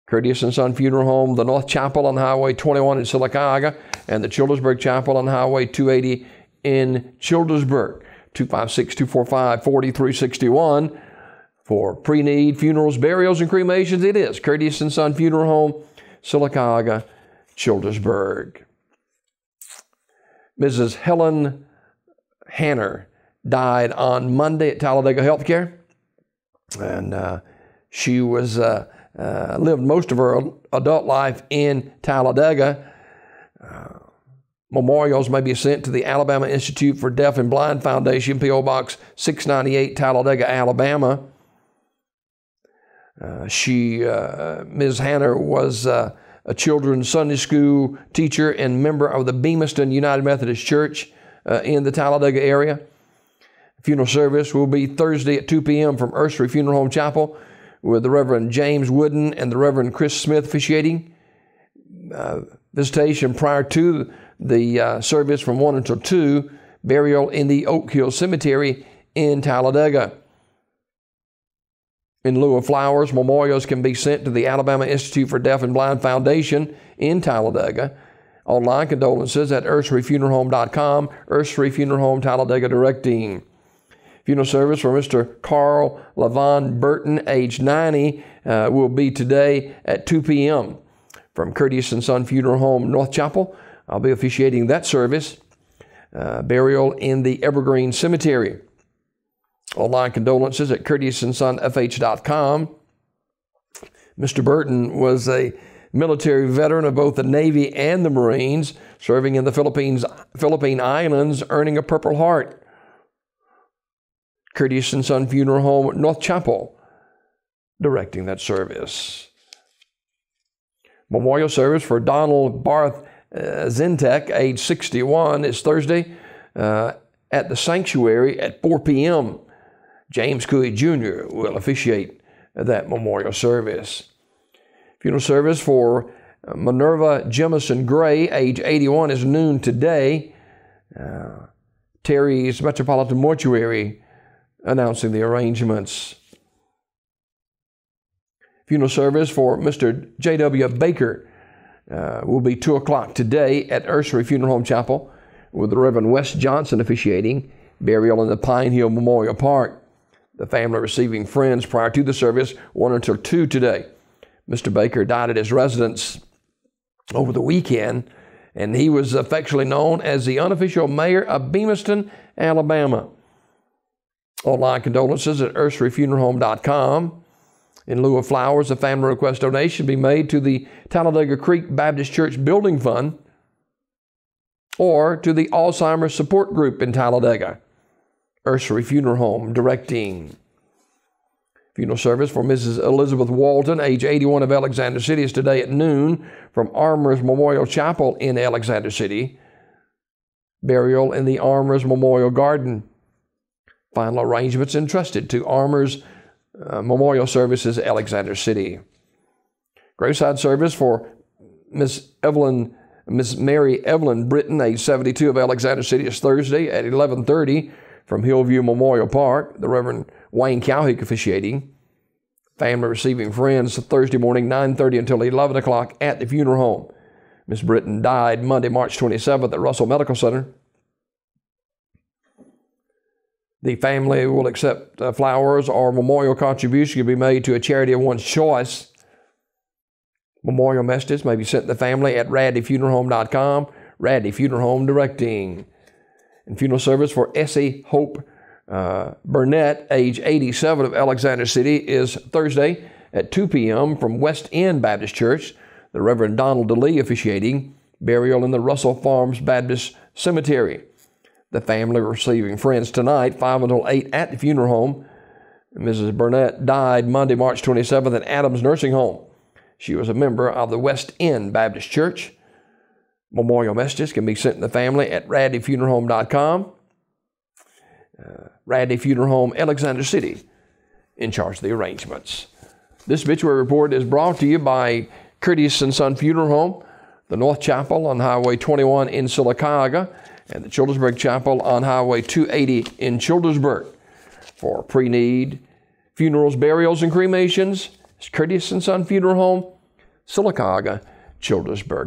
Curtis and Son Funeral Home, the North Chapel on Highway 21 in Sylacauga, and the Childersburg Chapel on Highway 280 in Childersburg. 256-245-4361 for pre-need funerals, burials, and cremations. It is Curtis and Son Funeral Home, Sylacauga, Childersburg. Mrs. Helen Hanner died on Monday at Talladega Healthcare, and she was lived most of her adult life in Talladega. Memorials may be sent to the Alabama Institute for Deaf and Blind Foundation, P.O. Box 698, Talladega, Alabama. Ms. Hanner was a children's Sunday school teacher and member of the Bemiston United Methodist Church in the Talladega area. Funeral service will be Thursday at 2 p.m. from Ursery Funeral Home Chapel, with the Reverend James Wooden and the Reverend Chris Smith officiating. Visitation prior to the service from 1 until 2, burial in the Oak Hill Cemetery in Talladega. In lieu of flowers, memorials can be sent to the Alabama Institute for Deaf and Blind Foundation in Talladega. Online condolences at urseryfuneralhome.com, Ursery Funeral Home Talladega directing. Funeral service for Mr. Carl Levon Burton, age 90, will be today at 2 p.m. from Curtis and Son Funeral Home, North Chapel. I'll be officiating that service. Burial in the Evergreen Cemetery. Online condolences at curtisandsonfh.com. Mr. Burton was a military veteran of both the Navy and the Marines, serving in the Philippine Islands, earning a Purple Heart. Curtis and Son Funeral Home, North Chapel, directing that service. Memorial service for Donald Barth Zintek, age 61, is Thursday at the Sanctuary at 4 p.m. James Cooey Jr. will officiate that memorial service. Funeral service for Minerva Jemison Gray, age 81, is noon today. Terry's Metropolitan Mortuary announcing the arrangements. Funeral service for Mr. J.W. Baker will be 2 o'clock today at Ursery Funeral Home Chapel, with the Reverend Wes Johnson officiating. Burial in the Pine Hill Memorial Park. The family receiving friends prior to the service, 1 until 2 today. Mr. Baker died at his residence over the weekend, and he was affectionately known as the unofficial mayor of Bemiston, Alabama. Online condolences at urseryfuneralhome.com. In lieu of flowers, a family request donation be made to the Talladega Creek Baptist Church Building Fund or to the Alzheimer's Support Group in Talladega. Ursery Funeral Home directing. Funeral service for Mrs. Elizabeth Walton, age 81, of Alexander City, is today at noon from Armour's Memorial Chapel in Alexander City. Burial in the Armour's Memorial Garden. Final arrangements entrusted to Armour's Memorial Services, Alexander City. Graveside service for Miss Mary Evelyn Britton, age 72, of Alexander City, is Thursday at 11:30 from Hillview Memorial Park. The Reverend Wayne Cowhick officiating. Family receiving friends Thursday morning, 9:30 until 11 o'clock at the funeral home. Miss Britton died Monday, March 27th at Russell Medical Center. The family will accept flowers or memorial contribution can be made to a charity of one's choice. Memorial messages may be sent to the family at radleyfuneralhome.com, Radley Funeral Home directing. And funeral service for Essie Hope Burnett, age 87, of Alexander City, is Thursday at 2 p.m. from West End Baptist Church. The Reverend Donald DeLee officiating. Burial in the Russell Farms Baptist Cemetery. The family receiving friends tonight, 5 until 8 at the funeral home. Mrs. Burnett died Monday, March 27th at Adams Nursing Home. She was a member of the West End Baptist Church. Memorial messages can be sent to the family at radleyfuneralhome.com. Radley Funeral Home, Alexander City, in charge of the arrangements. This obituary report is brought to you by Curtis and Son Funeral Home, the North Chapel on Highway 21 in Sylacauga, and the Childersburg Chapel on Highway 280 in Childersburg. For pre-need funerals, burials, and cremations, it's Curtis and Son Funeral Home, Sylacauga, Childersburg.